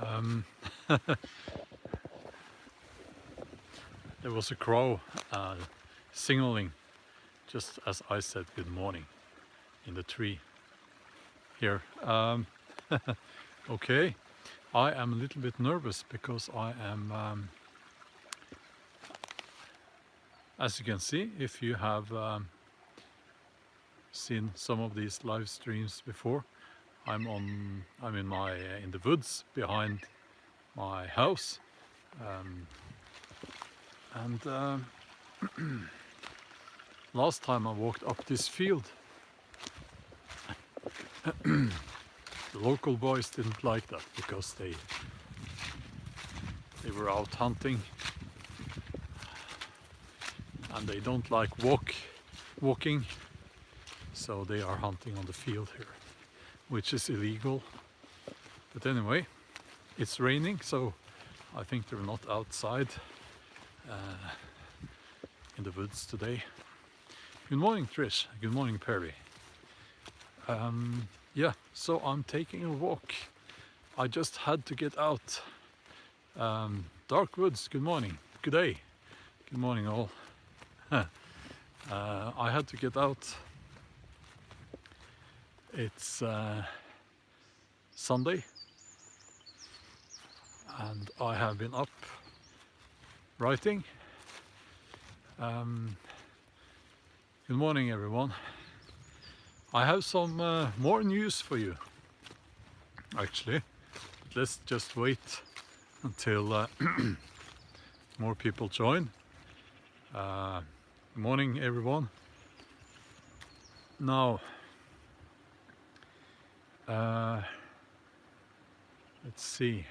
Um, there was a crow signaling just as I said good morning in the tree here. Okay, I am a little bit nervous because I am, as you can see, if you have seen some of these live streams before, I'm in the woods behind my house, and last time I walked up this field, the local boys didn't like that because they were out hunting and they don't like walking, so they are hunting on the field here, which is illegal. But anyway, it's raining, so I think they're not outside in the woods today. Good morning, Trish. Good morning, Perry. Yeah, so I'm taking a walk. I just had to get out. Dark woods, good morning. Good day. Good morning, all. I had to get out. It's Sunday, and I have been up writing. Good morning, everyone. I have some more news for you, actually. But let's just wait until more people join. Good morning, everyone. Now, let's see.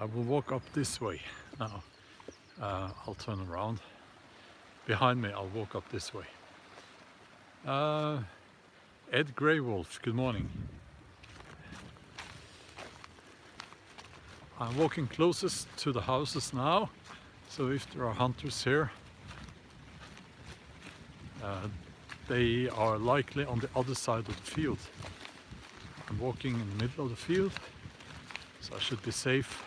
I will walk up this way now. I'll turn around. Behind me, I'll walk up this way. Ed Greywolf, good morning. I'm walking closest to the houses now, so if there are hunters here, they are likely on the other side of the field. I'm walking in the middle of the field, so I should be safe.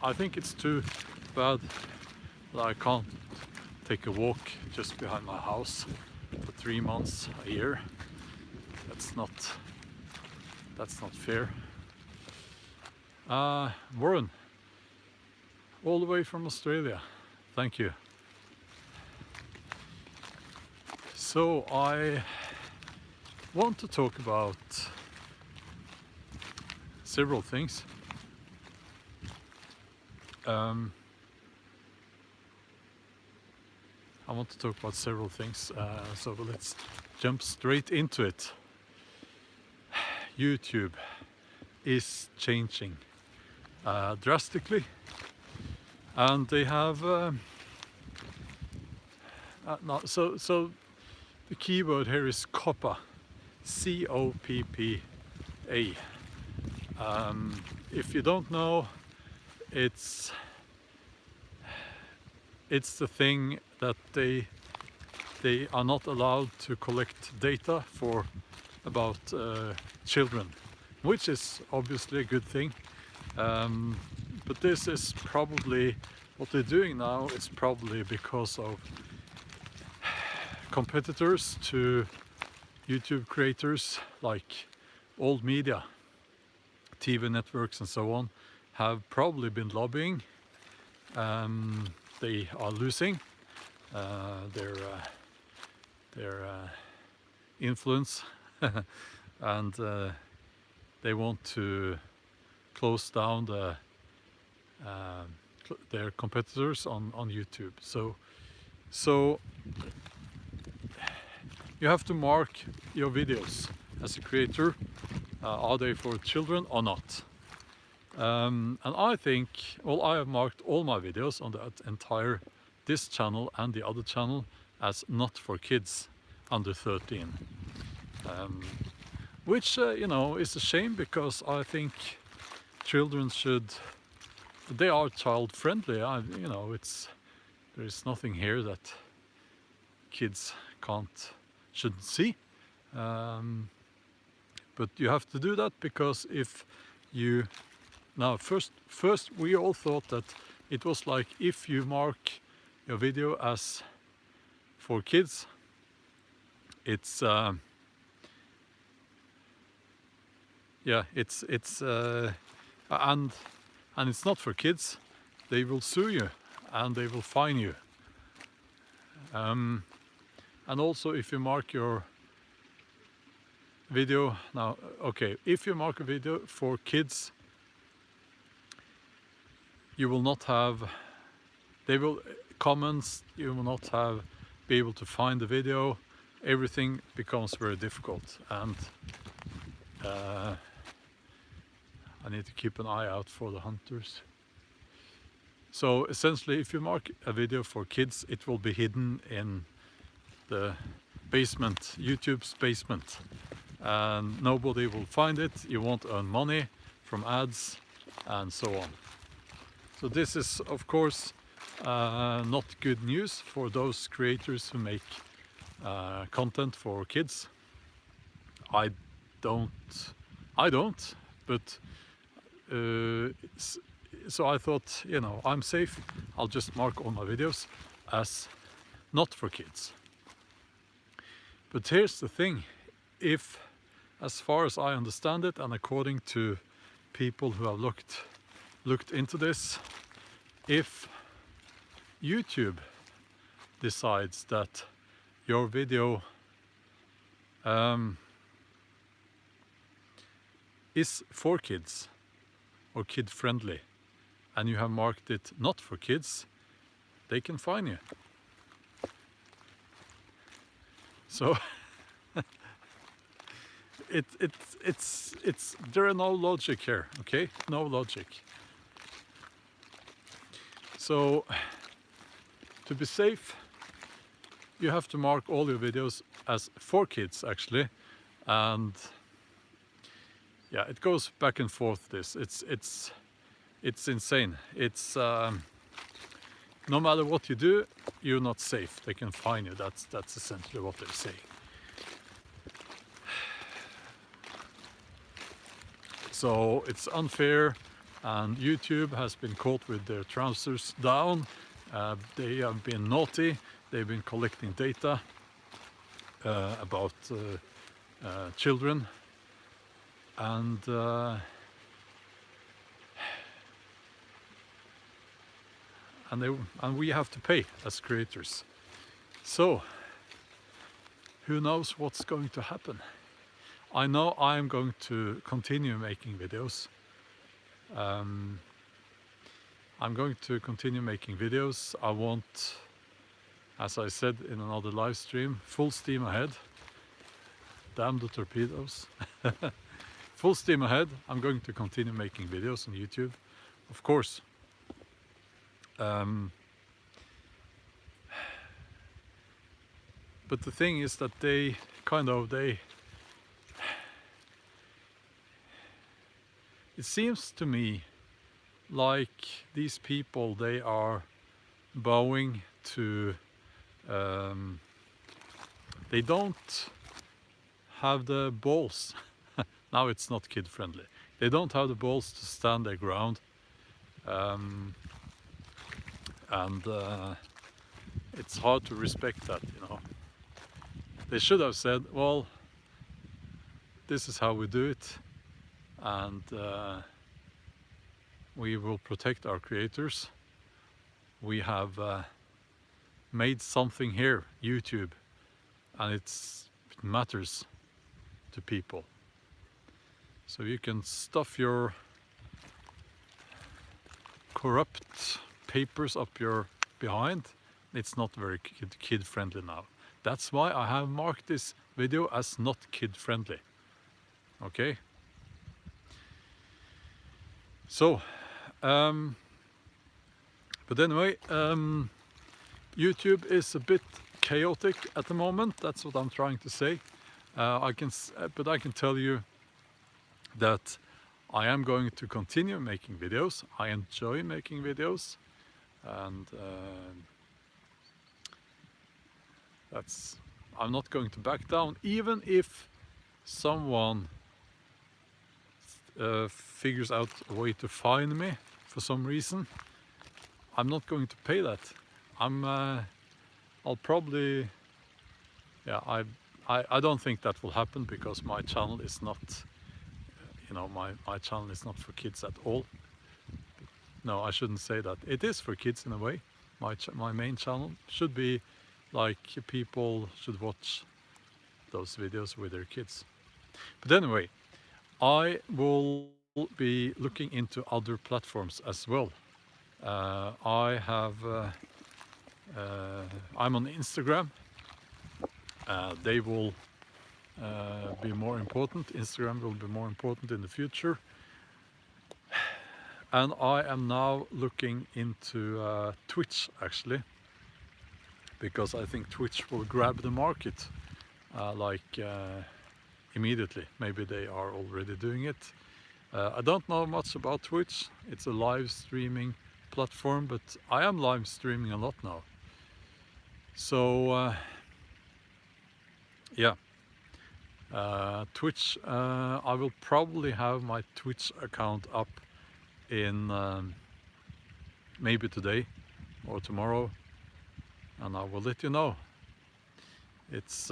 I think it's too bad that I can't take a walk just behind my house for 3 months a year. That's not fair. Warren, all the way from Australia, thank you. So I want to talk about several things. I want to talk about several things, so let's jump straight into it. YouTube is changing drastically, and they have so the keyword here is COPPA, C-O-P-P-A. If you don't know, it's the thing that they are not allowed to collect data for about children, which is obviously a good thing. But this is probably what they're doing now. It's probably because of competitors to YouTube creators, like old media, TV networks and so on, have probably been lobbying. They are losing their influence and they want to close down their competitors on YouTube. So you have to mark your videos as a creator. Are they for children or not? And I think, well, I have marked all my videos on this channel and the other channel as not for kids under 13. Which, you know, is a shame, because I think children they are child friendly. You know, there is nothing here that kids shouldn't see. But you have to do that because if you now first we all thought that it was like if you mark your video as for kids, it's yeah, it's and it's not for kids. They will sue you and they will fine you. And also if you mark your video now, okay, if you mark a video for kids, you will not have, they will comments, you will not have be able to find the video. Everything becomes very difficult, and I need to keep an eye out for the hunters. So essentially, if you mark a video for kids, it will be hidden in the basement, YouTube's basement, and nobody will find it. You won't earn money from ads and so on. So this is, of course, not good news for those creators who make content for kids. I don't, but so I thought, you know, I'm safe. I'll just mark all my videos as not for kids. But here's the thing, if, as far as I understand it, and according to people who have looked into this, if YouTube decides that your video is for kids or kid friendly, and you have marked it not for kids, they can fine you. So it's there are no logic here, okay? No logic. So to be safe, you have to mark all your videos as for kids, actually, and yeah, it goes back and forth. This it's insane. It's no matter what you do, you're not safe. They can fine you. That's essentially what they're saying. So it's unfair, and YouTube has been caught with their trousers down. They have been naughty. They've been collecting data about children, and we have to pay as creators. So who knows what's going to happen? I know I'm going to continue making videos. I'm going to continue making videos. I want, as I said in another live stream, full steam ahead. Damn the torpedoes. Full steam ahead. I'm going to continue making videos on YouTube, of course. But the thing is that they it seems to me like these people, they are bowing to, they don't have the balls. Now it's not kid friendly. They don't have the balls to stand their ground. It's hard to respect that, you know. They should have said, well, this is how we do it, and we will protect our creators. We have made something here, YouTube, and it matters to people. So you can stuff your corrupt papers up your behind. It's not very kid friendly now. That's why I have marked this video as not kid friendly. Okay? So, but anyway, YouTube is a bit chaotic at the moment. That's what I'm trying to say. But I can tell you that I am going to continue making videos. I enjoy making videos, and I'm not going to back down, even if someone figures out a way to find me for some reason. I'm not going to pay that. I'll probably, yeah, I don't think that will happen, because my channel is not, you know, my channel is not for kids at all. No, I shouldn't say that. It is for kids in a way. My main channel should be like people should watch those videos with their kids. But anyway, I will be looking into other platforms as well. I'm on Instagram. They will be more important. Instagram will be more important in the future. And I am now looking into Twitch, actually, because I think Twitch will grab the market immediately. Maybe they are already doing it. I don't know much about Twitch. It's a live streaming platform, but I am live streaming a lot now. So yeah, Twitch, I will probably have my Twitch account up in maybe today or tomorrow, and I will let you know. It's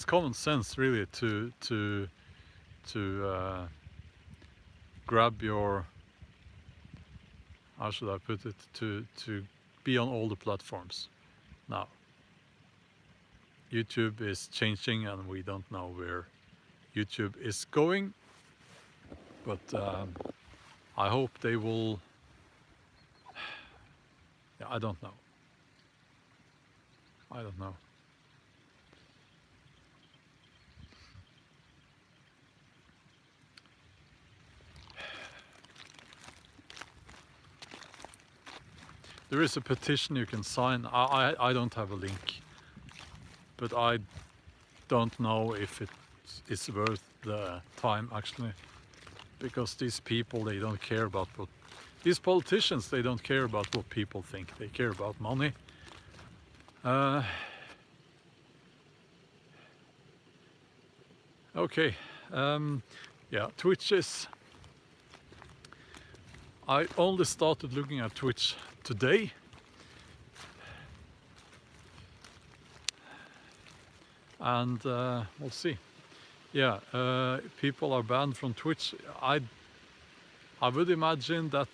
common sense, really, to grab your, how should I put it, to be on all the platforms now. YouTube is changing, and we don't know where YouTube is going, but I hope they will. Yeah, I don't know. There is a petition you can sign. I don't have a link, but I don't know if it is worth the time, actually, because these people, they don't care about what, these politicians, they don't care about what people think. They care about money. Okay, yeah, Twitch is, I only started looking at Twitch today. And we'll see. Yeah, people are banned from Twitch. I would imagine that,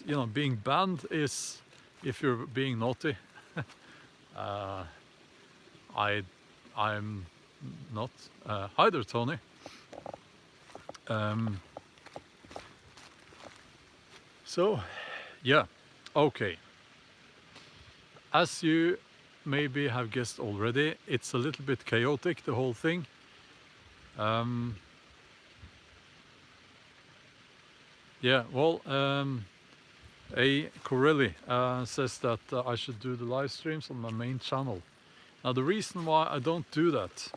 you know, being banned is if you're being naughty. I'm not. Hi there, Tony. So, yeah, okay. As you maybe have guessed already, it's a little bit chaotic, the whole thing. Yeah, well, A. Corelli says that I should do the live streams on my main channel. Now, the reason why I don't do that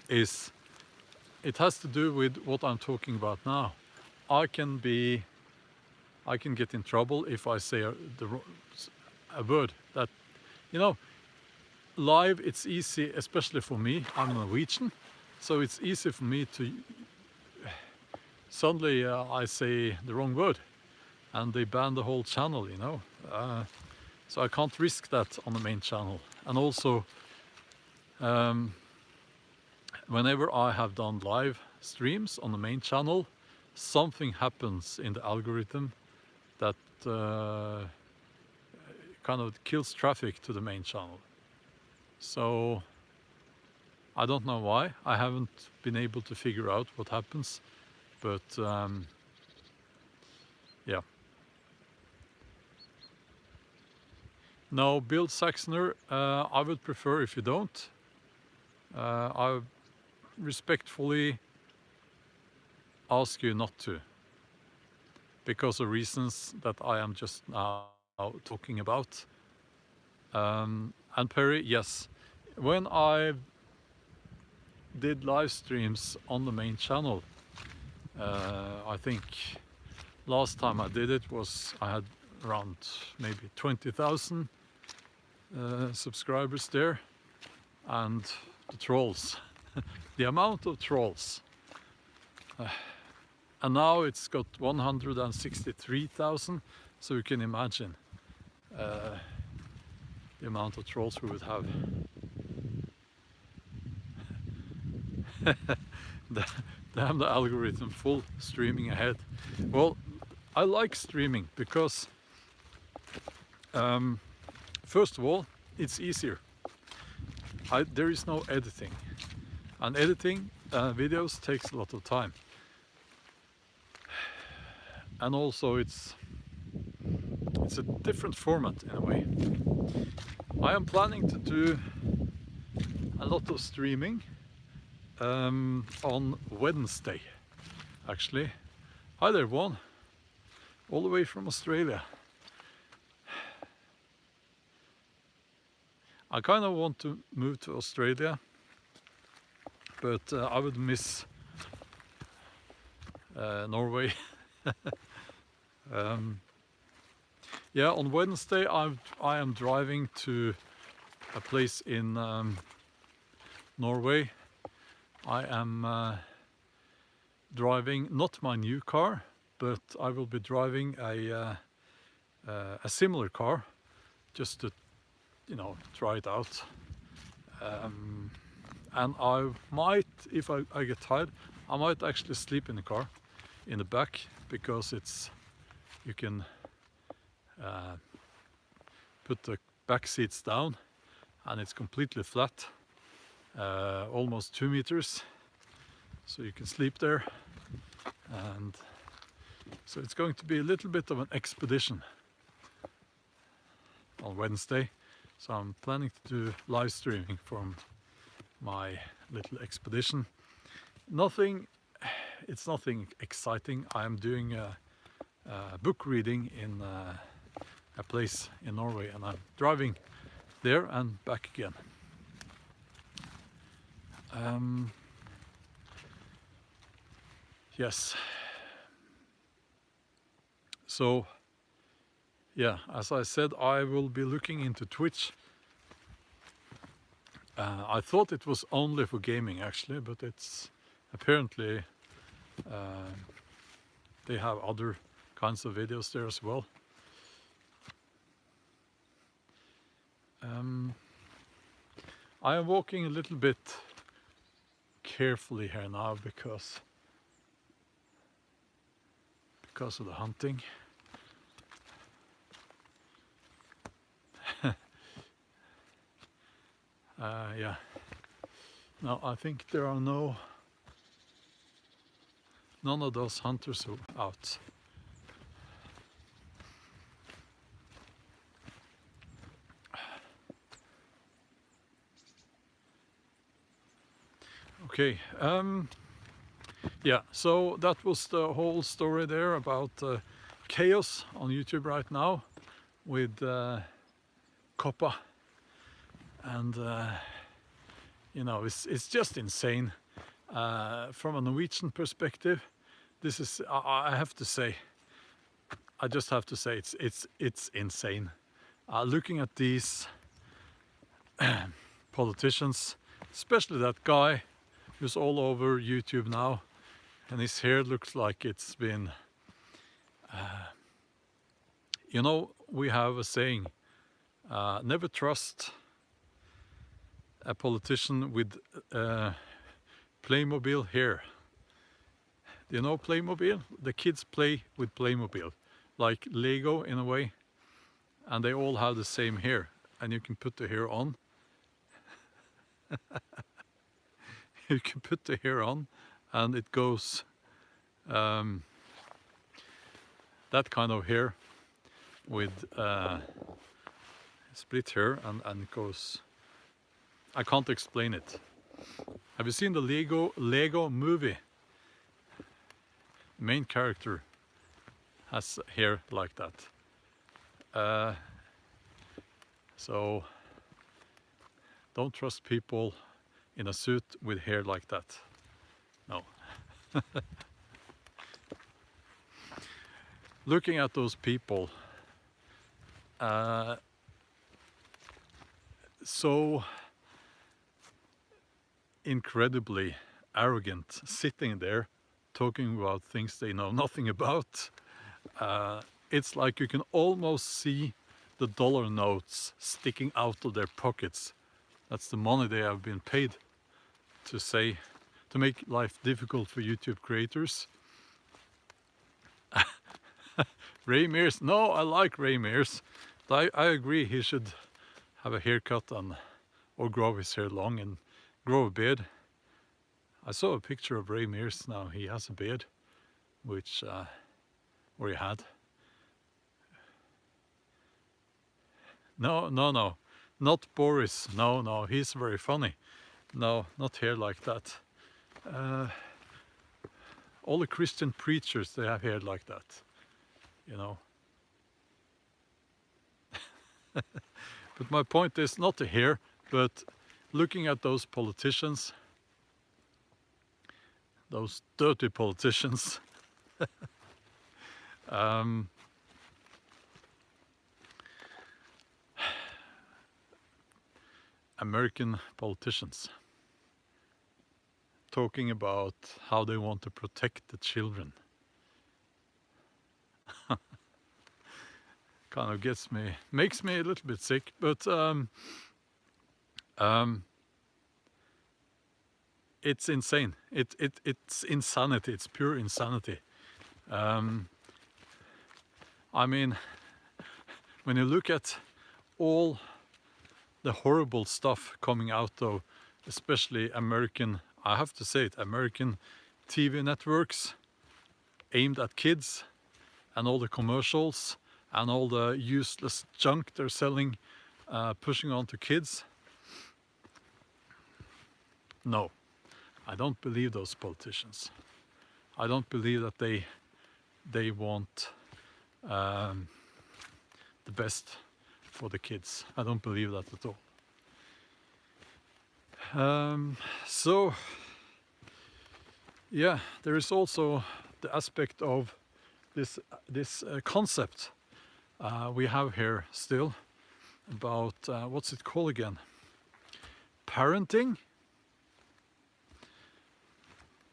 is it has to do with what I'm talking about now. I can get in trouble if I say a word that, you know, live it's easy, especially for me. I'm Norwegian, so it's easy for me to suddenly I say the wrong word and they ban the whole channel, you know. So I can't risk that on the main channel. And also, whenever I have done live streams on the main channel, something happens in the algorithm that kind of kills traffic to the main channel. So I don't know why. I haven't been able to figure out what happens, but yeah. No, Bill Saxoner, I would prefer if you don't. I respectfully ask you not to, because of reasons that I am just now talking about. And Perry, yes, when I did live streams on the main channel, I think last time I did it was I had around maybe 20,000 subscribers there, and the trolls, the amount of trolls. And now it's got 163,000, so you can imagine the amount of trolls we would have. Damn the algorithm, full streaming ahead. Well, I like streaming because first of all, it's easier. There is no editing, and editing videos takes a lot of time. And also it's a different format in a way. I am planning to do a lot of streaming on Wednesday, actually. Hi there, everyone, all the way from Australia. I kind of want to move to Australia, but I would miss Norway. Yeah, on Wednesday I am driving to a place in Norway. I am driving not my new car, but I will be driving a similar car, just to, you know, try it out. And I might, if I get tired, I might actually sleep in the car, in the back, because you can put the back seats down and it's completely flat, almost 2 meters, so you can sleep there. And so it's going to be a little bit of an expedition on Wednesday, so I'm planning to do live streaming from my little expedition. It's nothing exciting. I am doing a book reading in a place in Norway, and I'm driving there and back again. Yes. So, yeah, as I said, I will be looking into Twitch. I thought it was only for gaming, actually, but it's apparently they have other kinds of videos there as well. I am walking a little bit carefully here now because of the hunting. Yeah. Now I think there are none of those hunters out. Okay. Yeah, so that was the whole story there about chaos on YouTube right now with Koppa. And you know, it's just insane. From a Norwegian perspective, this is, I have to say, I just have to say, it's insane. Looking at these politicians, especially that guy who's all over YouTube now, and his hair looks like it's been, you know, we have a saying, never trust a politician with Playmobil hair. Do you know Playmobil? The kids play with Playmobil, like Lego in a way, and they all have the same hair, and you can put the hair on. You can put the hair on, and it goes that kind of hair with split hair, and it goes. I can't explain it. Have you seen the Lego movie? The main character has hair like that. So don't trust people in a suit with hair like that. No. Looking at those people so incredibly arrogant, sitting there talking about things they know nothing about. It's like you can almost see the dollar notes sticking out of their pockets. That's the money they have been paid to make life difficult for YouTube creators. Ray Mears, no, I like Ray Mears. But I agree he should have a haircut or grow his hair long and grow a beard. I saw a picture of Ray Mears now. He has a beard, which, or he had. No, not Boris. No, he's very funny. No, not hair like that. All the Christian preachers, they have hair like that, you know. But my point is not the hair, but looking at those politicians, those dirty politicians. American politicians talking about how they want to protect the children. Kind of makes me a little bit sick, but it's insane. It's insanity. It's pure insanity. I mean, when you look at all the horrible stuff coming out of, especially American, I have to say it, American TV networks aimed at kids, and all the commercials and all the useless junk they're selling, pushing on to kids. No, I don't believe those politicians. I don't believe that they want the best for the kids. I don't believe that at all. So yeah, there is also the aspect of this concept we have here still about what's it called again? Parenting,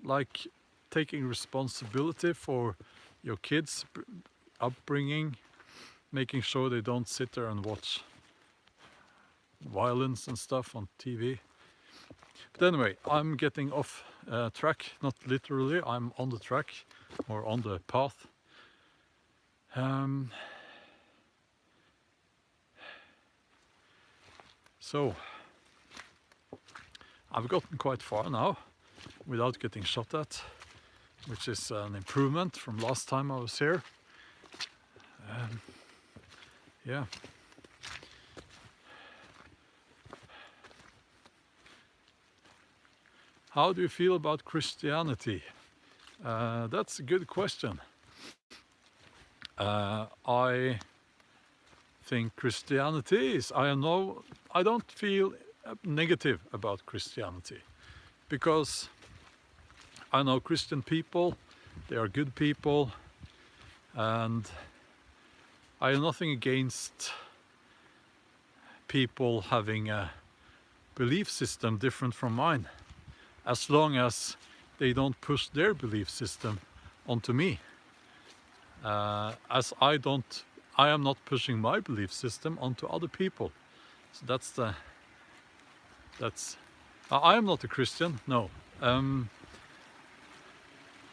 like taking responsibility for your kids' upbringing, making sure they don't sit there and watch violence and stuff on TV. But anyway, I'm getting off track, not literally, I'm on the track or on the path. So I've gotten quite far now without getting shot at, which is an improvement from last time I was here. Yeah. How do you feel about Christianity? That's a good question. I think Christianity is, I don't feel negative about Christianity, because I know Christian people, they are good people, and I have nothing against people having a belief system different from mine, as long as they don't push their belief system onto me. As I am not pushing my belief system onto other people. So I am not a Christian, no.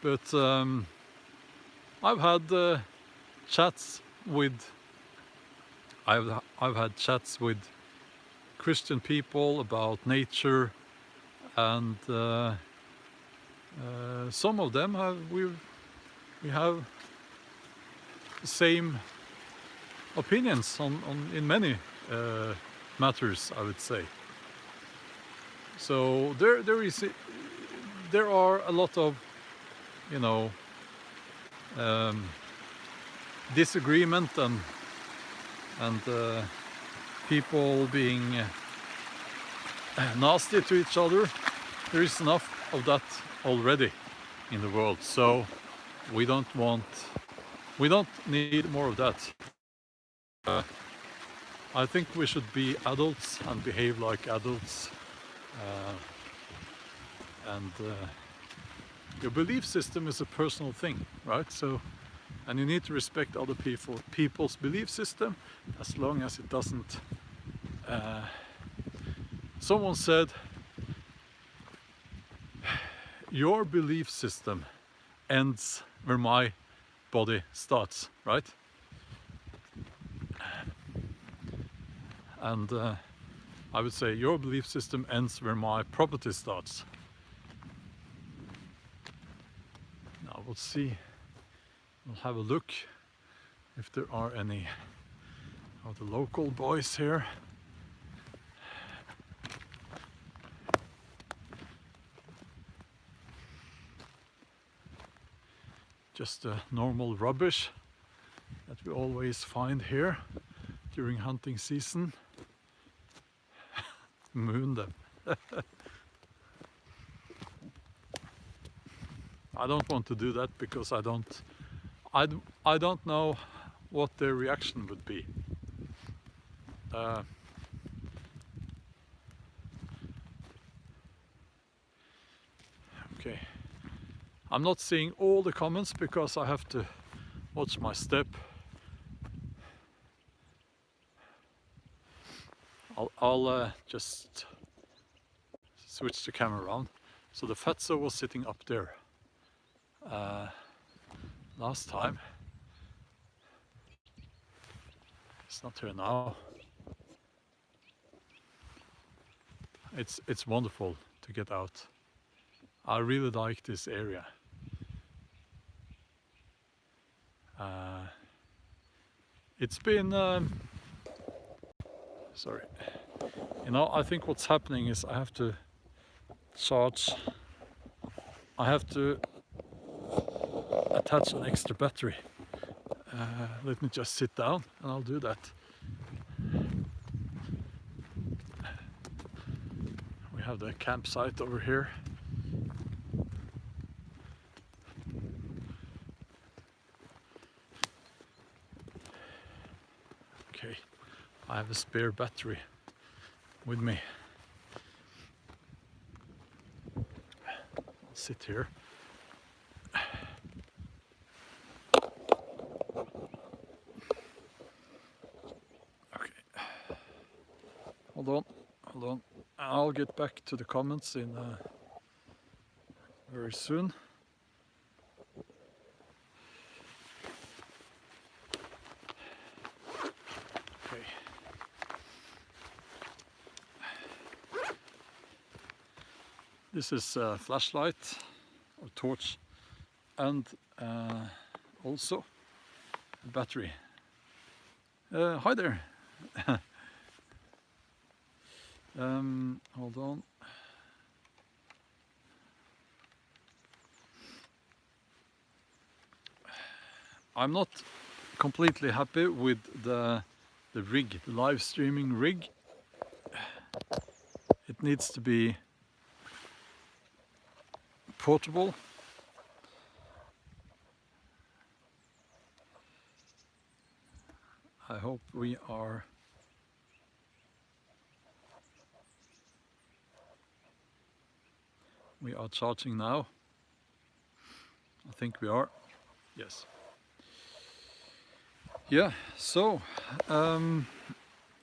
But I've had chats with Christian people about nature, and some of them we have the same opinions in many matters, I would say. So there are a lot of, you know, disagreement and people being nasty to each other. There is enough of that already in the world, so we don't need more of that. I think we should be adults and behave like adults. And your belief system is a personal thing, right? So, and you need to respect other people's belief system, as long as it doesn't. Someone said, your belief system ends where my body starts, right? And I would say your belief system ends where my property starts. Now we'll see, we'll have a look if there are any of the local boys here. Just the normal rubbish that we always find here during hunting season. Moon them. I don't want to do that because I don't know what their reaction would be. Okay, I'm not seeing all the comments because I have to watch my step. I'll just switch the camera around. So the fatso was sitting up there last time. It's not here now. It's wonderful to get out. I really like this area. It's been sorry. You know, I think what's happening is I have to charge. I have to attach an extra battery. Let me just sit down and I'll do that. We have the campsite over here. Okay, I have a spare battery with me. I'll sit here. Hold on. I'll get back to the comments in very soon. Okay. This is a flashlight or torch, and also a battery. Hi there. Hold on. I'm not completely happy with the rig, the live streaming rig. It needs to be portable. I hope we are charging now. I think we are. Yes. Yeah, so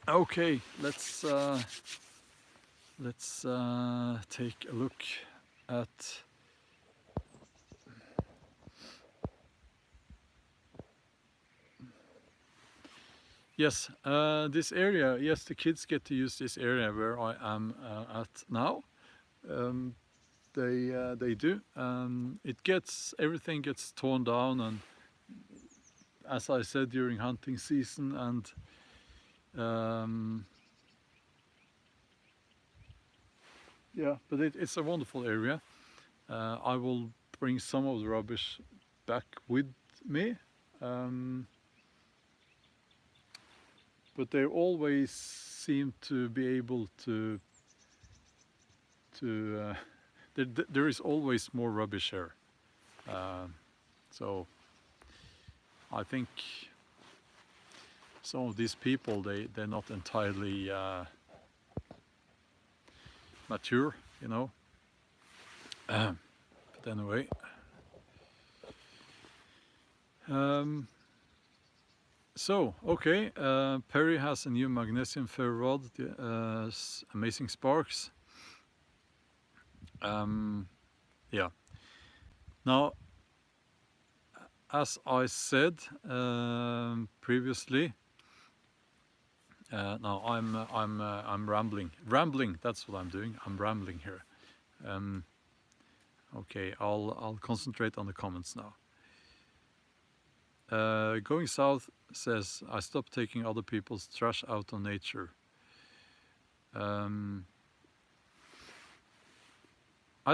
okay, let's take a look at yes, this area. Yes, the kids get to use this area where I am at now. They do. Everything gets torn down, and as I said, during hunting season, and yeah, but it's a wonderful area. I will bring some of the rubbish back with me, but they always seem to be able to there is always more rubbish here, so I think some of these people, they're not entirely mature, you know. But anyway, so okay, Perry has a new magnesium ferro rod, amazing sparks. Yeah. Now, as I said previously, now I'm rambling. That's what I'm doing. I'm rambling here. Okay, I'll concentrate on the comments now. Going South says, I stopped taking other people's trash out on nature. Hi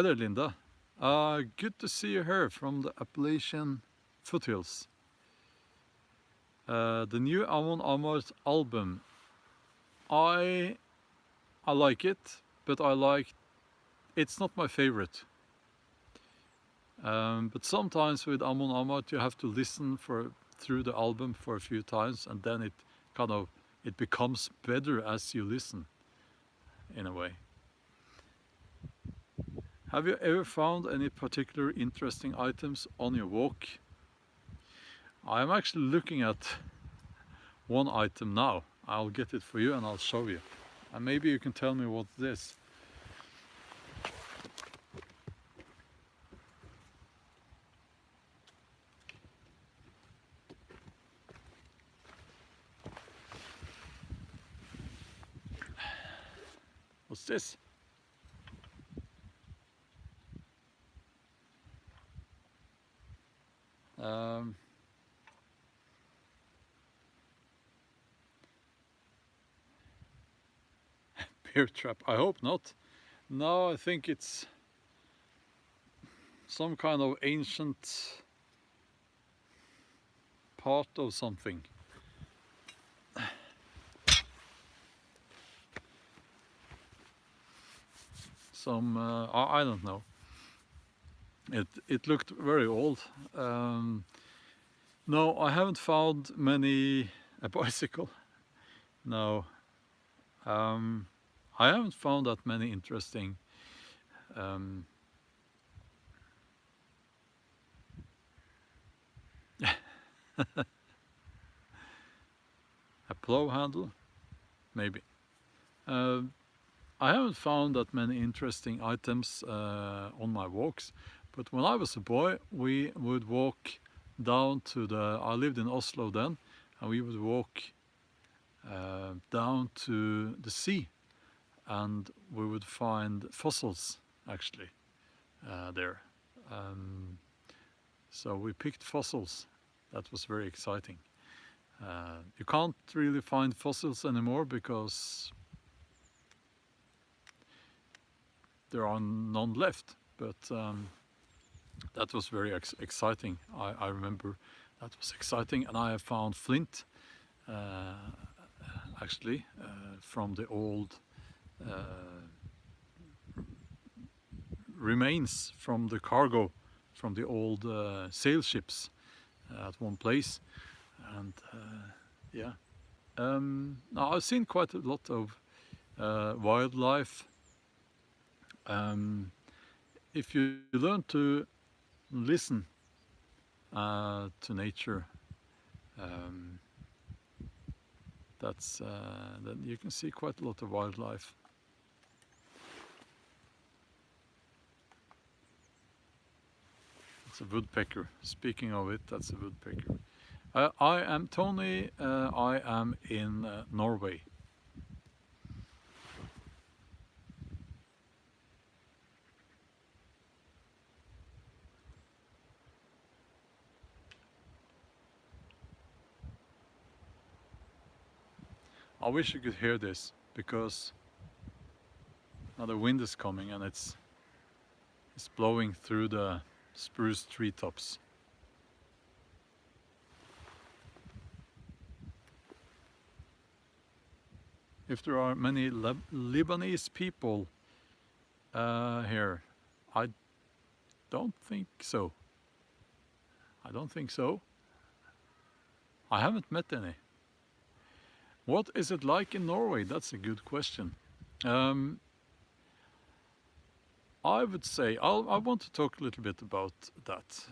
there, Linda. Good to see you here from the Appalachian foothills. The new Ahma album, I like it, but it's not my favorite. But sometimes with Ahma you have to listen through the album for a few times, and then it becomes better as you listen, in a way. Have you ever found any particular interesting items on your walk? I am actually looking at one item now. I'll get it for you and I'll show you. And maybe you can tell me what this is. What's this? Bear trap. I hope not. No, I think it's some kind of ancient part of something. I don't know. It looked very old. No, I haven't found a bicycle. No. I haven't found that many interesting a plow handle, maybe. I haven't found that many interesting items on my walks, but when I was a boy, we would walk down to I lived in Oslo then, and we would walk down to the sea, and we would find fossils actually there. So we picked fossils. That was very exciting. You can't really find fossils anymore because there are none left, but that was very exciting. I remember that was exciting, and I have found flint actually from the old remains from the cargo from the old sail ships at one place, and yeah. Now I've seen quite a lot of wildlife. If you learn to listen to nature, then you can see quite a lot of wildlife. It's a woodpecker. Speaking of it, that's a woodpecker. I am Tony. I am in Norway. I wish you could hear this, because now the wind is coming and it's blowing through the spruce treetops. If there are many Lebanese people here, I don't think so. I don't think so. I haven't met any. What is it like in Norway? That's a good question. I would say I want to talk a little bit about that.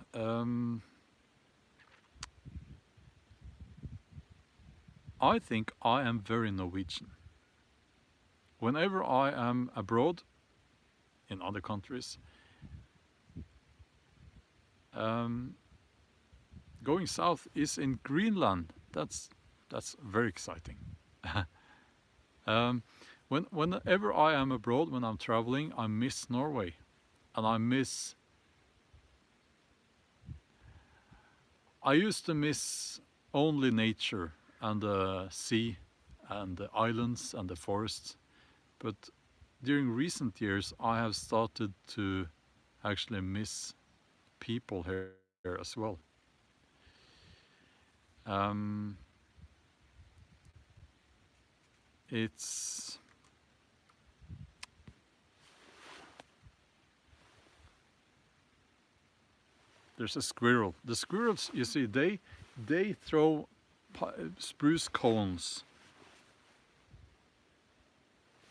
I think I am very Norwegian. Whenever I am abroad in other countries, going south is in Greenland. That's very exciting. Whenever I am abroad, when I'm traveling, I miss Norway, and I used to miss only nature and the sea and the islands and the forests, but during recent years I have started to actually miss people here as well. It's there's a squirrel. The squirrels, you see, they throw spruce cones.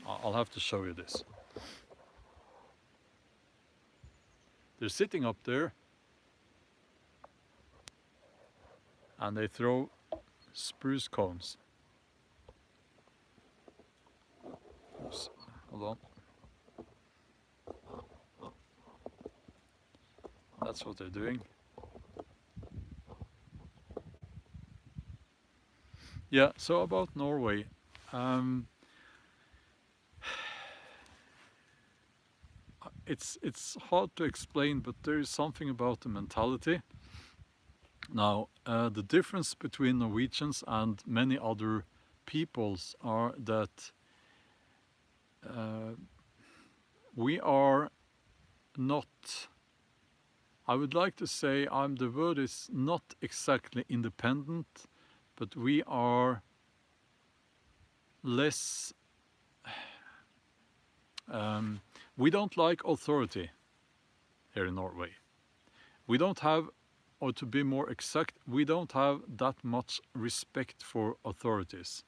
I'll have to show you this. They're sitting up there and they throw spruce cones. Oops, hold on. That's what they're doing. Yeah, so about Norway. It's hard to explain, but there is something about the mentality. Now, the difference between Norwegians and many other peoples are that we are not, I would like to say, the word is not exactly independent, but we are less, we don't like authority here in Norway. We don't have, or to be more exact, we don't have that much respect for authorities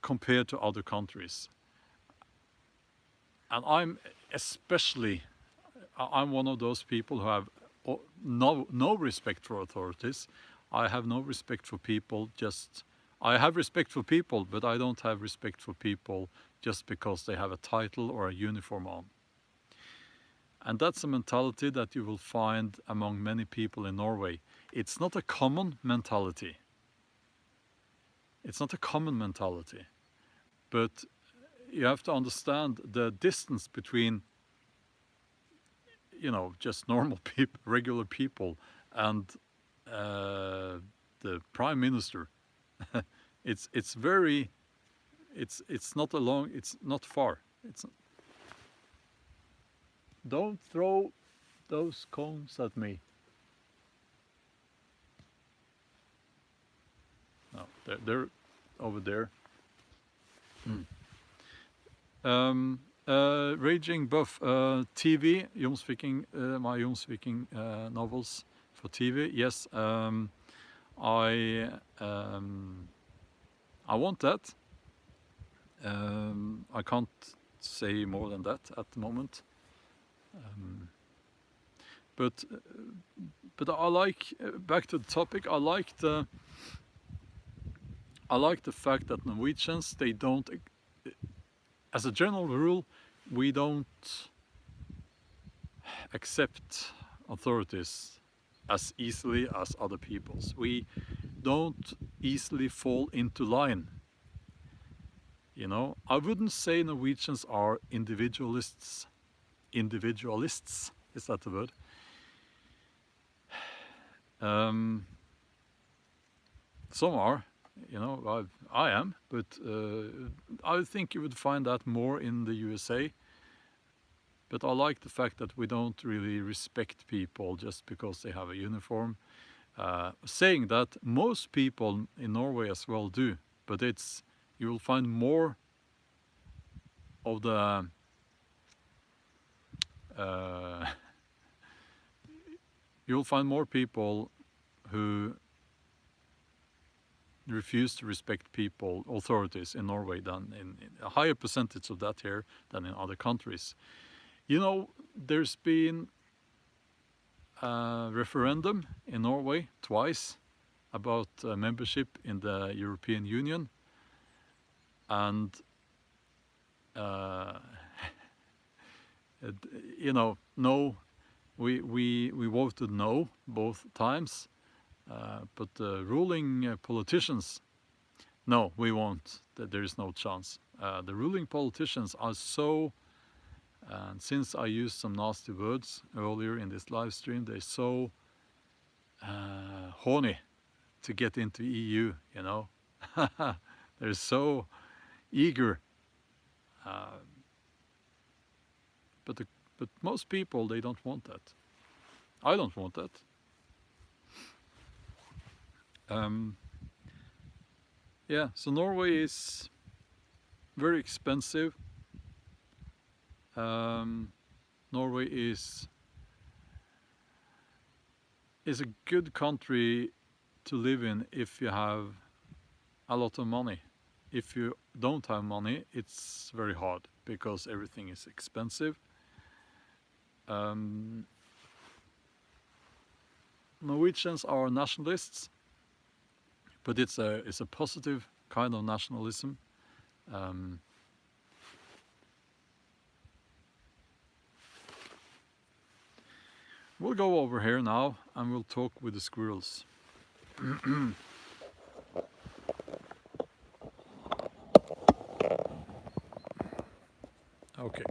compared to other countries. And I'm one of those people who have no respect for authorities. I have no respect for people, I have respect for people, but I don't have respect for people just because they have a title or a uniform on. And that's a mentality that you will find among many people in Norway. It's not a common mentality. It's not a common mentality. But you have to understand the distance between, just normal people, regular people, and the prime minister. It's not far. Don't throw those cones at me. No, they're over there. Raging Buff, TV, Jomsviking, my Jomsviking novels for TV. Yes, I want that. I can't say more than that at the moment. But I like, back to the topic, I like the fact that Norwegians, they don't, as a general rule, we don't accept authorities as easily as other peoples. We don't easily fall into line. I wouldn't say Norwegians are individualists. Individualists, is that the word? Some are, I am, but I think you would find that more in the USA. But I like the fact that we don't really respect people just because they have a uniform. Saying that, most people in Norway as well do, but you will find more of the you'll find more people who refuse to respect people, authorities in Norway than in a higher percentage of that here than in other countries. You know, there's been a referendum in Norway twice about membership in the European Union, and you know, no, we voted no both times, but the ruling politicians, no, we won't. There is no chance. The ruling politicians are so, and since I used some nasty words earlier in this live stream, they're so horny to get into EU, you know. They're so eager. But most people, they don't want that. I don't want that. Yeah, so Norway is very expensive. Norway is a good country to live in if you have a lot of money. If you don't have money, it's very hard because everything is expensive. Norwegians are nationalists, but it's a positive kind of nationalism. We'll go over here now and we'll talk with the squirrels. Okay.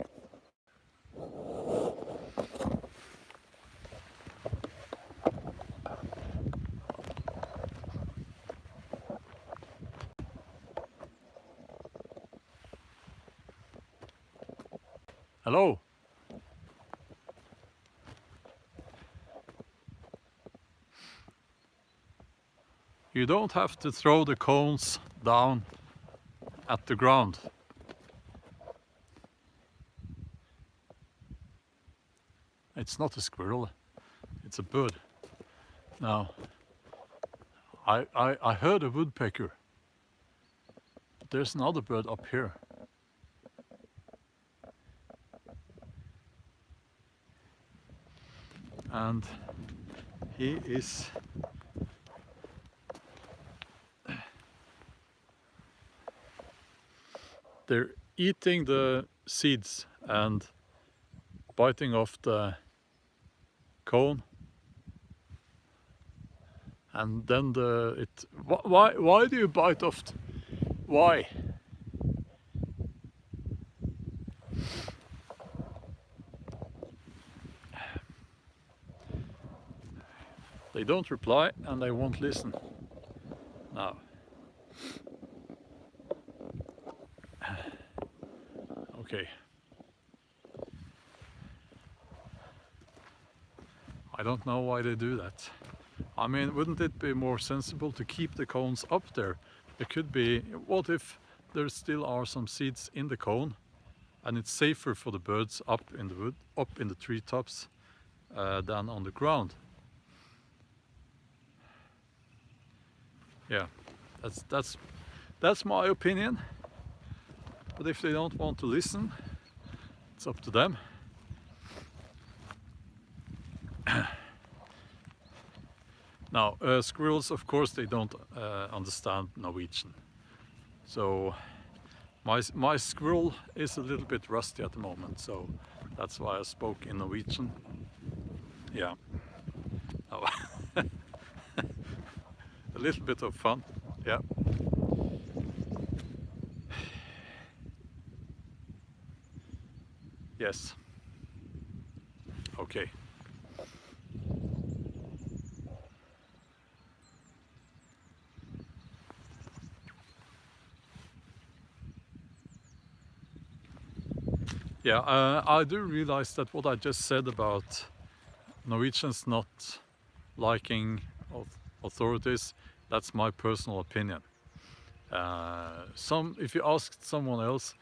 Hello. You don't have to throw the cones down at the ground. It's not a squirrel, it's a bird. Now, I heard a woodpecker. There's another bird up here. And he is they're eating the seeds and biting off the cone, and then why do you bite off why? They don't reply and they won't listen. Now, okay. I don't know why they do that. I mean, wouldn't it be more sensible to keep the cones up there? It could be, what if there still are some seeds in the cone and it's safer for the birds up in the wood, up in the treetops than on the ground? Yeah, that's my opinion. But if they don't want to listen, it's up to them. Now, squirrels, of course, they don't understand Norwegian. So my squirrel is a little bit rusty at the moment, so that's why I spoke in Norwegian. Yeah. Oh. A little bit of fun, yeah. Yes. Okay. Yeah, I do realize that what I just said about Norwegians not liking authorities, that's my personal opinion. If you asked someone else,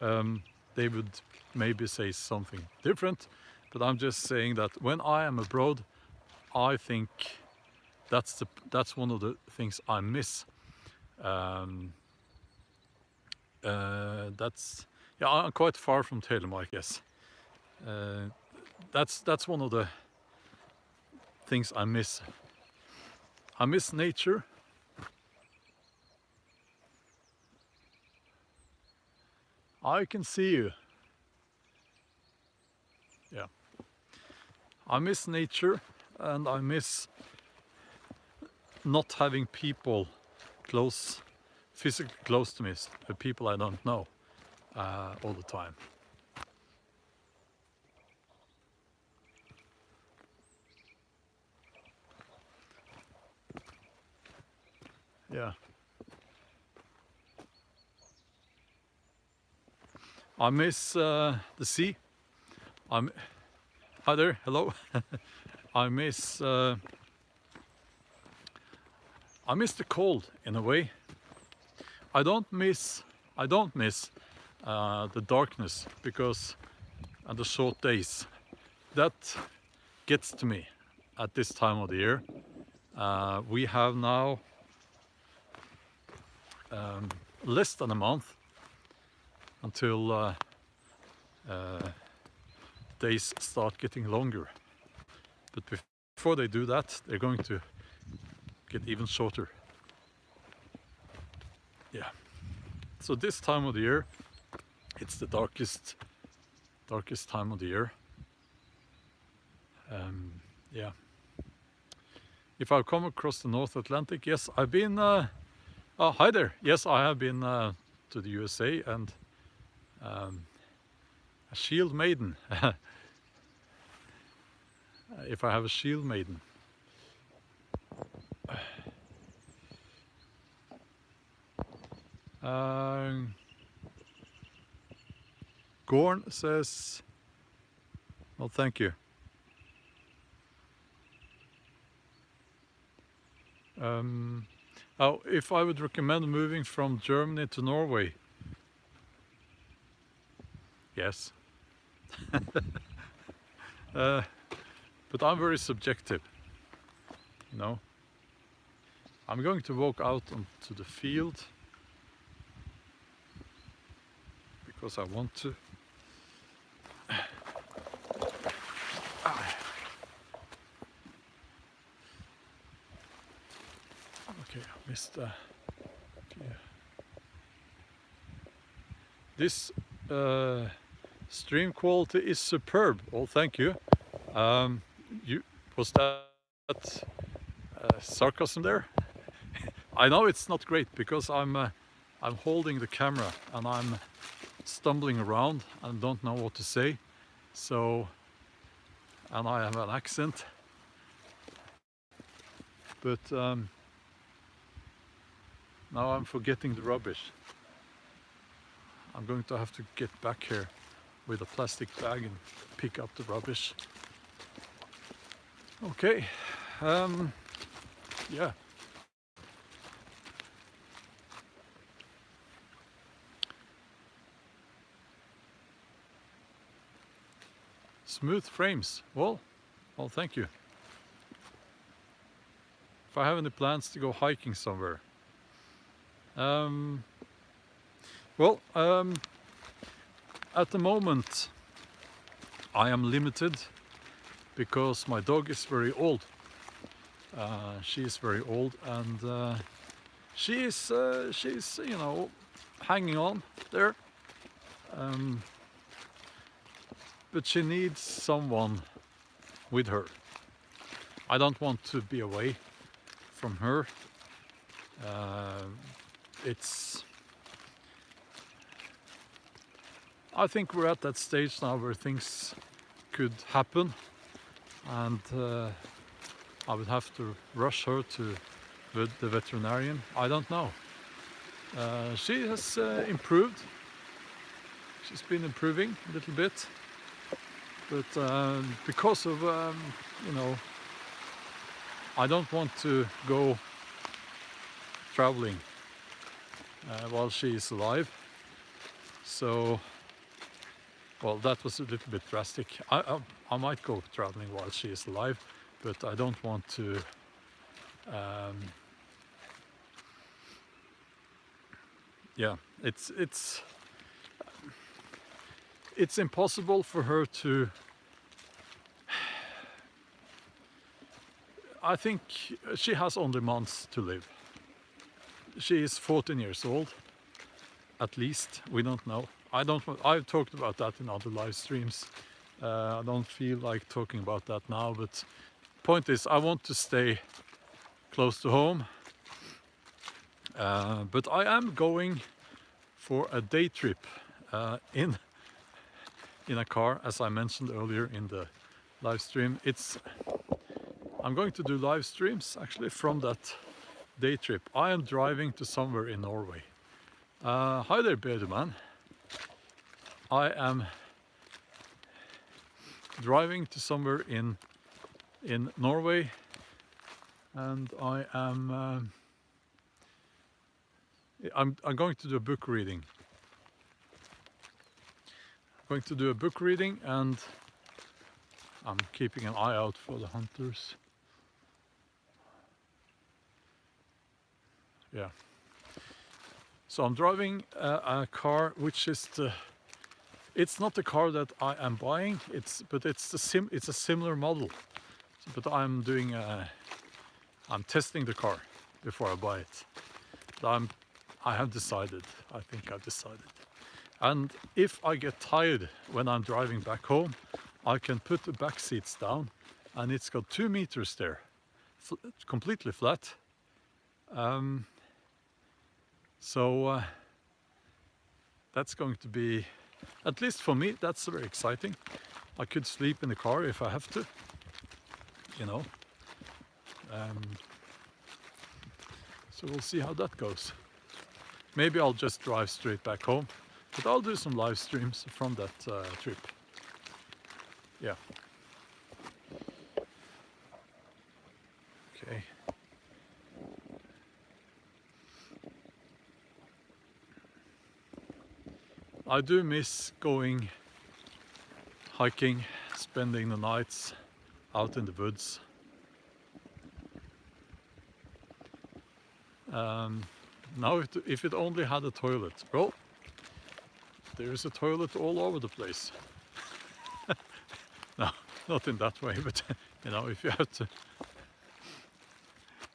they would maybe say something different, but I'm just saying that when I am abroad, I think that's one of the things I miss. That's, yeah, I'm quite far from Telemark, yes. That's one of the things I miss. I miss nature. I can see you. Yeah. I miss nature, and I miss not having people close, physically close to me, people I don't know all the time. Yeah. I miss the sea. Hi there, hello. I miss the cold in a way. I don't miss the darkness, because and the short days, that gets to me at this time of the year. We have now less than a month until days start getting longer. But before they do that, they're going to get even shorter. Yeah. So this time of the year, it's the darkest time of the year. Yeah. If I've come across the North Atlantic, yes, I've been. Oh, hi there. Yes, I have been to the USA, and a shield maiden. If I have a shield maiden. Gorn says, well, thank you. Oh, if I would recommend moving from Germany to Norway. Yes. But I'm very subjective, you know. I'm going to walk out onto the field because I want to. Okay, I missed this stream quality is superb. Oh, thank you. Was that sarcasm there? I know it's not great because I'm holding the camera and I'm stumbling around and don't know what to say. So, and I have an accent. But now I'm forgetting the rubbish. I'm going to have to get back here with a plastic bag and pick up the rubbish. Okay, yeah. Smooth frames. Well, thank you. If I have any plans to go hiking somewhere. At the moment I am limited because my dog is very old. She is very old, and she's you know, hanging on there. But she needs someone with her. I don't want to be away from her. I think we're at that stage now where things could happen, and I would have to rush her to the veterinarian. I don't know. She has improved. She's been improving a little bit, but because of you know, I don't want to go traveling while she is alive. So, well, that was a little bit drastic. I might go traveling while she is alive, but I don't want to yeah, it's impossible for her to. I think she has only months to live. She is 14 years old, at least. We don't know. I've talked about that in other live streams. I don't feel like talking about that now, but point is, I want to stay close to home. But I am going for a day trip in a car, as I mentioned earlier in the live stream. I'm going to do live streams actually from that day trip. I am driving to somewhere in Norway. Hi there, Bearman. I am driving to somewhere in Norway, and I'm going to do a book reading. I'm going to do a book reading, and I'm keeping an eye out for the hunters. Yeah. So I'm driving a car which is it's not the car that I am buying. It's a similar model. But I'm testing the car before I buy it. I have decided. I think I've decided. And if I get tired when I'm driving back home, I can put the back seats down, and it's got 2 meters there, completely flat. So that's going to be, at least for me, that's very exciting. I could sleep in the car if I have to, you know. So we'll see how that goes. Maybe I'll just drive straight back home, but I'll do some live streams from that trip. Yeah. Okay. I do miss going hiking, spending the nights out in the woods. Now if it only had a toilet. Well, there is a toilet all over the place. No, not in that way, but you know, if you have to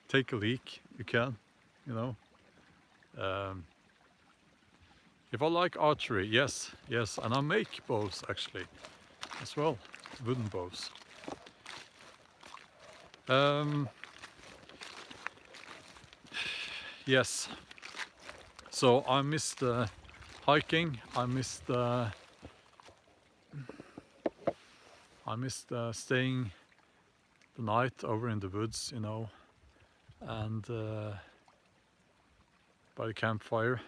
take a leak, you can, you know. If I like archery, yes, and I make bows actually as well, wooden bows. Yes, so I missed hiking. I missed staying the night over in the woods, you know, and by the campfire.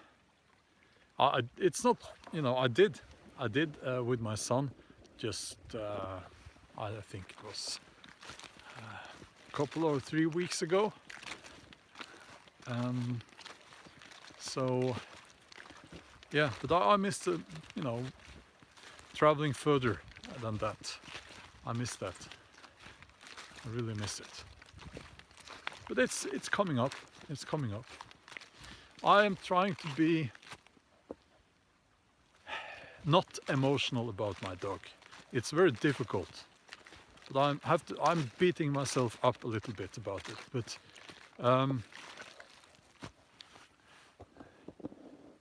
It's not, you know, I did with my son, just I think it was a couple or 3 weeks ago. So yeah, but I missed you know, traveling further than that. I miss that. I really miss it. But it's coming up. It's coming up. I am trying to be not emotional about my dog. It's very difficult. But I'm beating myself up a little bit about it. But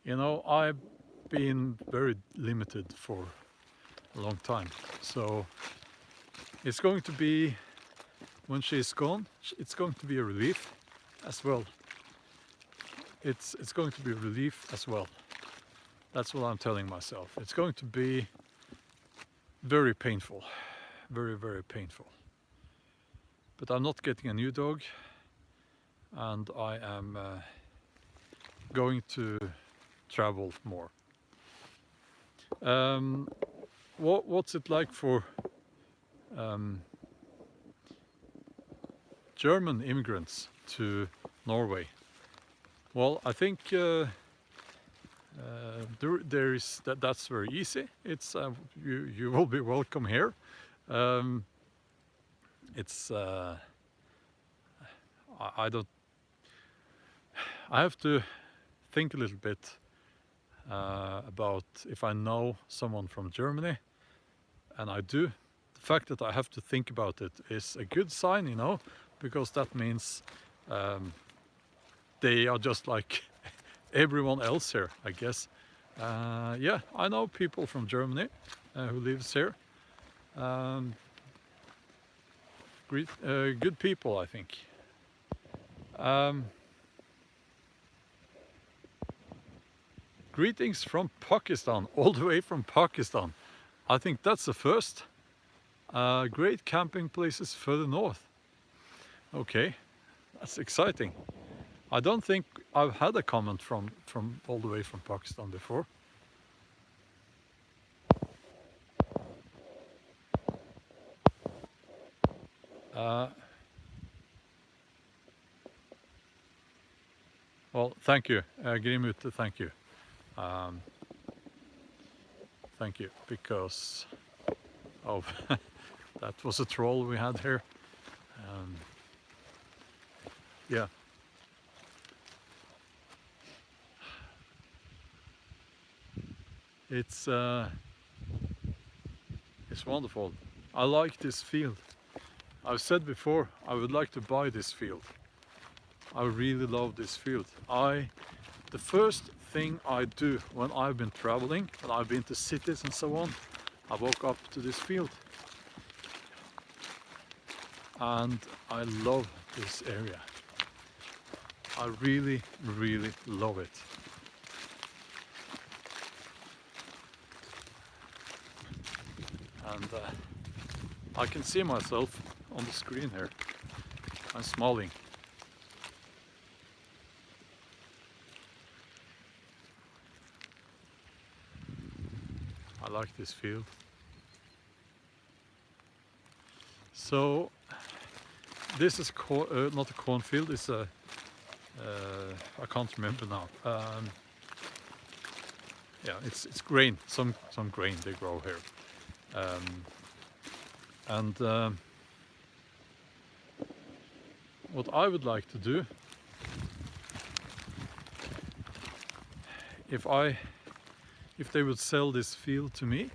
you know, I've been very limited for a long time. So it's going to be, when she's gone, it's going to be a relief as well. It's going to be a relief as well. That's what I'm telling myself. It's going to be very painful, very, very painful. But I'm not getting a new dog, and I am going to travel more. What's it like for German immigrants to Norway? Well, I think there is that's very easy. It's you will be welcome here. It's I have to think a little bit about if I know someone from Germany, and I do. The fact that I have to think about it is a good sign, you know, because that means they are just like everyone else here, I guess. Yeah, I know people from Germany who lives here. Good people, I think. Greetings from Pakistan, all the way from Pakistan. I think that's the first. Great camping places further north. Okay, that's exciting. I don't think I've had a comment from all the way from Pakistan before. Well, thank you, Grimute, thank you. Thank you, because of that was a troll we had here. Yeah. It's wonderful. I like this field. I've said before, I would like to buy this field. I really love this field. The first thing I do when I've been traveling, and I've been to cities and so on, I walk up to this field. And I love this area. I really, really love it. And I can see myself on the screen here. I'm smiling. I like this field. So this is not a cornfield, it's a I can't remember now. Yeah, it's grain, some grain they grow here. What I would like to do, if they would sell this field to me,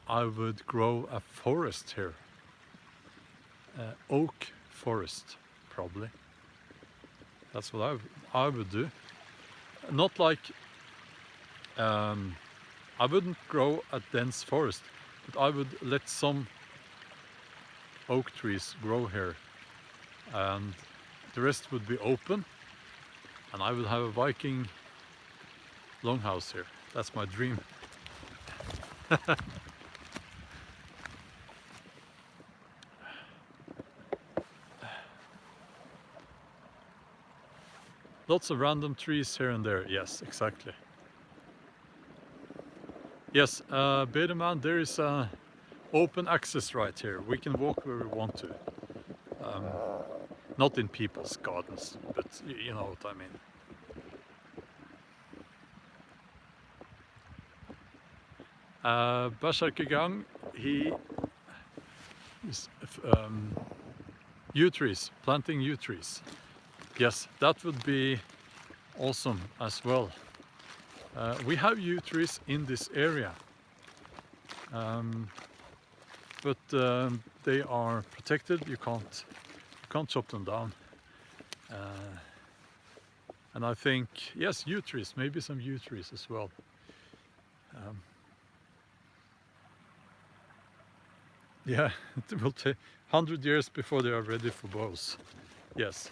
I would grow a forest here, oak forest probably. That's what I would do. Not like I wouldn't grow a dense forest, but I would let some oak trees grow here, and the rest would be open, and I would have a Viking longhouse here. That's my dream. Lots of random trees here and there. Yes, exactly. Yes, Bedeman, there is open access right here. We can walk where we want to. Not in people's gardens, but you know what I mean. Bashar Kegang, he is yew trees, planting yew trees. Yes, that would be awesome as well. We have yew trees in this area, but they are protected. You can't chop them down. And I think, yes, yew trees, maybe some yew trees as well. Yeah, it will take 100 years before they are ready for bows. Yes.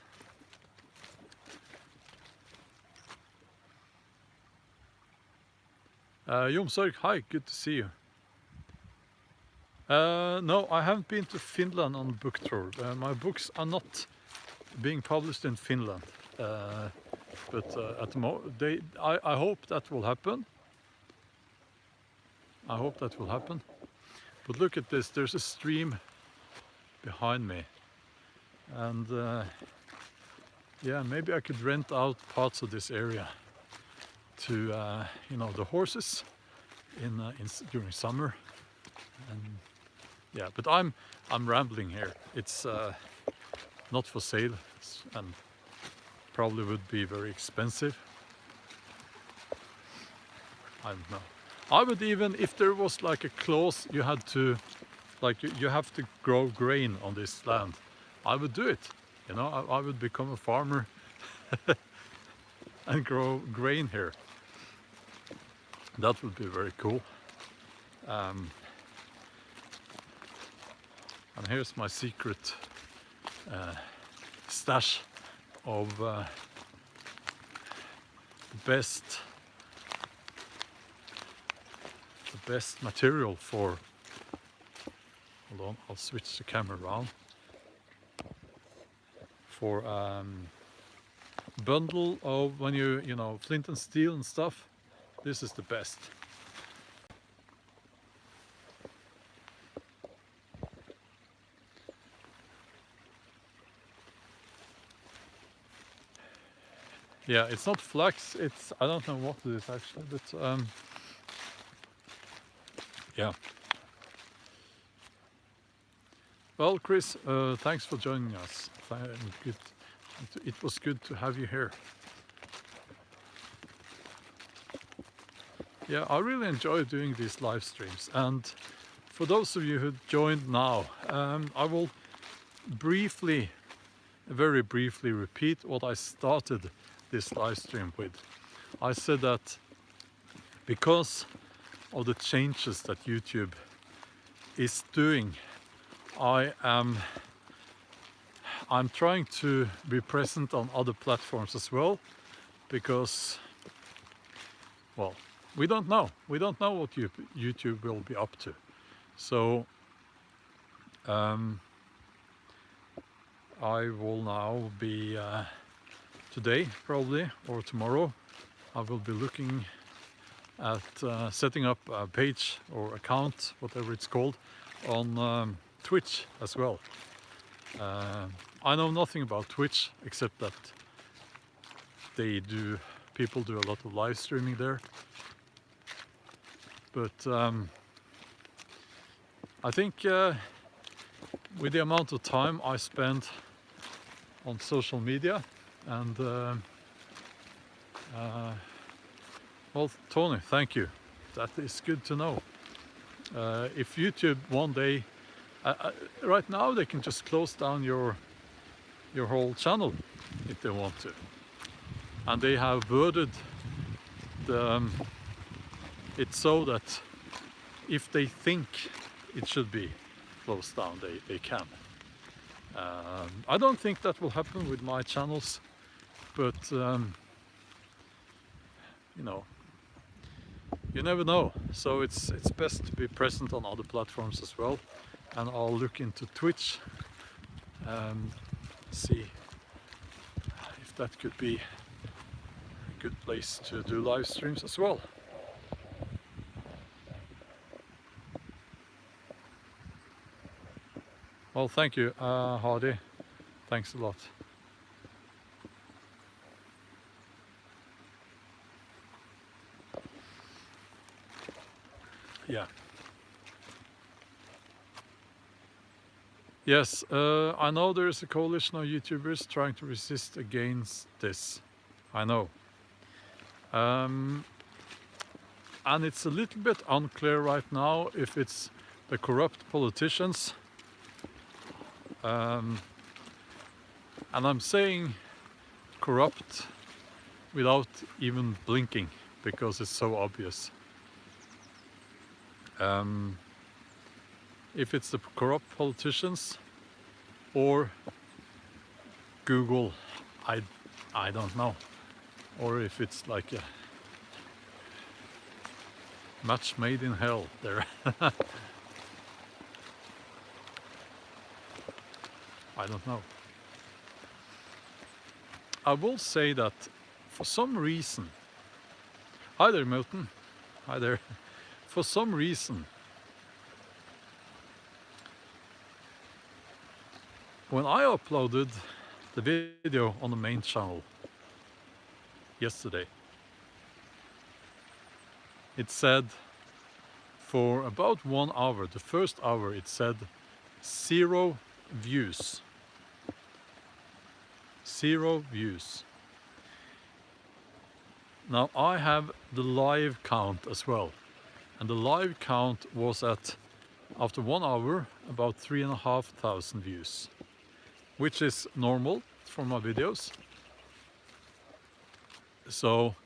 Jomsorg, hi, good to see you. No, I haven't been to Finland on book tour. My books are not being published in Finland, but at the moment, I hope that will happen. I hope that will happen. But look at this, there's a stream behind me, and yeah, maybe I could rent out parts of this area to you know, the horses during summer. And yeah, but I'm rambling here. It's not for sale, and probably would be very expensive. I don't know. I would even, if there was like a clause you had to, like you have to grow grain on this land, I would do it. You know, I would become a farmer and grow grain here. That would be very cool. And here's my secret stash of the best material for, hold on, I'll switch the camera around, for bundle of when you know, flint and steel and stuff. This is the best. Yeah, it's not flax, it's, I don't know what it is actually, but yeah. Well, Chris, thanks for joining us. It was good to have you here. Yeah, I really enjoy doing these live streams, and for those of you who joined now, I will briefly, very briefly repeat what I started this live stream with. I said that because of the changes that YouTube is doing, I'm trying to be present on other platforms as well, because, well, we don't know what YouTube will be up to. So I will now be today probably, or tomorrow, I will be looking at setting up a page or account, whatever it's called, on Twitch as well. I know nothing about Twitch except that people do a lot of live streaming there. But I think with the amount of time I spend on social media, and well, Tony, thank you. That is good to know. If YouTube one day, right now they can just close down your whole channel if they want to, and they have worded it so that if they think it should be closed down, they can. I don't think that will happen with my channels, but you know, you never know. So it's best to be present on other platforms as well, and I'll look into Twitch, see if that could be a good place to do live streams as well. Well, thank you, Hardy. Thanks a lot. Yeah. Yes, I know there's a coalition of YouTubers trying to resist against this. I know. And it's a little bit unclear right now if it's the corrupt politicians. And I'm saying corrupt without even blinking, because it's so obvious. If it's the corrupt politicians or Google, I don't know. Or if it's like a match made in hell there. I don't know. I will say that for some reason, hi there Milton, hi there, for some reason, when I uploaded the video on the main channel yesterday, it said for about 1 hour, the first hour, it said 0 views. 0 views. Now I have the live count as well, and the live count was at, after 1 hour, about 3,500 views, which is normal for my videos. So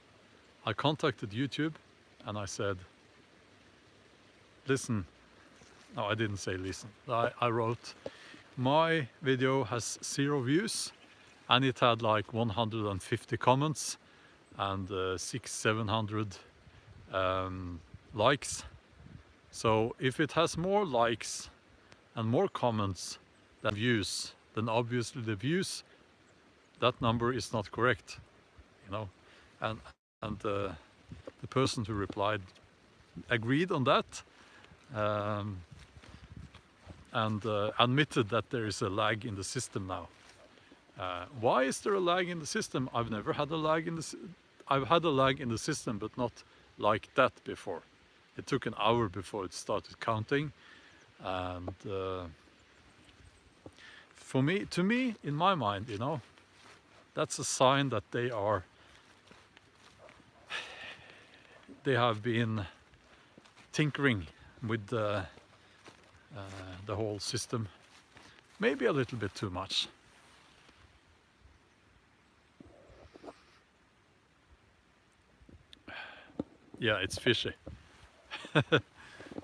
I contacted YouTube and I said, listen, no, I didn't say listen. I wrote, my video has 0 views and it had like 150 comments and 600-700 likes. So if it has more likes and more comments than views, then obviously the views, that number is not correct, you know. And the person who replied agreed on that, and admitted that there is a lag in the system now. Why is there a lag in the system? I've never had a lag in the I've had a lag in the system, but not like that before. It took an hour before it started counting, and to me, in my mind, you know, that's a sign that they have been tinkering with the whole system, maybe a little bit too much. Yeah, it's fishy.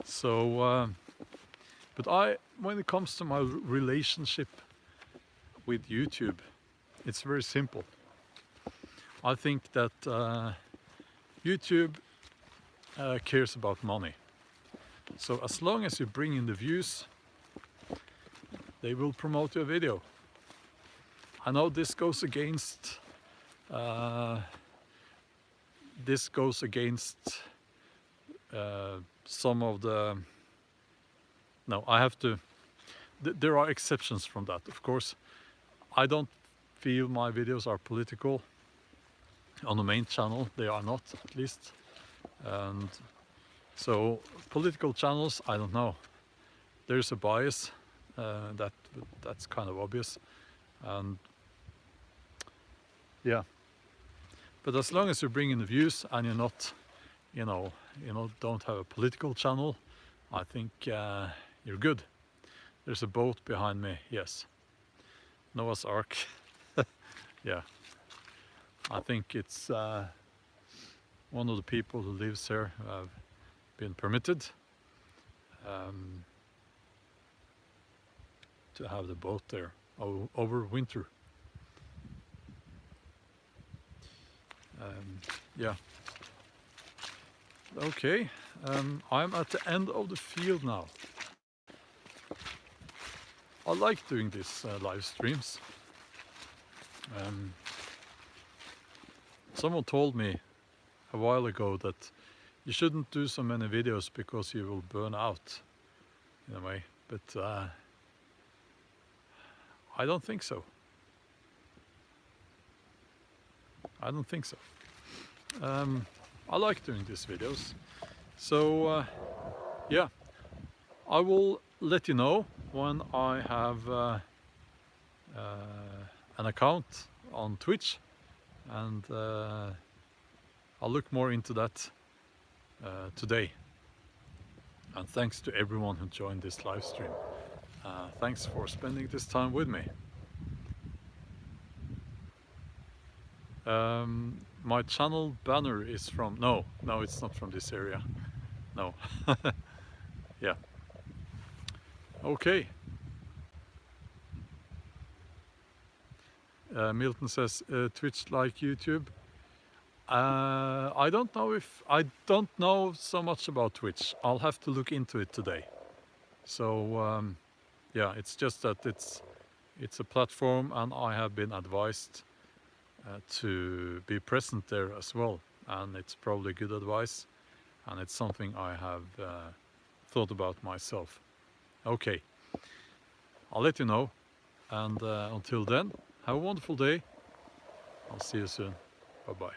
So, but when it comes to my relationship with YouTube, it's very simple. I think that YouTube cares about money. So as long as you bring in the views, they will promote your video. I know this goes against some of the, no, I have to, there are exceptions from that, of course. I don't feel my videos are political. On the main channel they are not, at least. And so political channels, I don't know. There's a bias, that's kind of obvious. And yeah, but as long as you bring in the views and you're not, don't have a political channel, I think you're good. There's a boat behind me, yes. Noah's Ark. Yeah. I think it's one of the people who lives here who have been permitted to have the boat there over winter. Yeah. Okay, I'm at the end of the field now. I like doing these live streams. Someone told me a while ago that you shouldn't do so many videos because you will burn out in a way, but I don't think so. I don't think so. I like doing these videos. So yeah, I will let you know when I have an account on Twitch, and I'll look more into that today. And thanks to everyone who joined this live stream. Thanks for spending this time with me. My channel banner is from, no, it's not from this area. No. Yeah. Okay. Milton says Twitch like YouTube. I don't know so much about Twitch. I'll have to look into it today. So yeah, it's just that it's a platform, and I have been advised to be present there as well, and it's probably good advice, and it's something I have thought about myself. Okay, I'll let you know, and until then, have a wonderful day. I'll see you soon. Bye bye.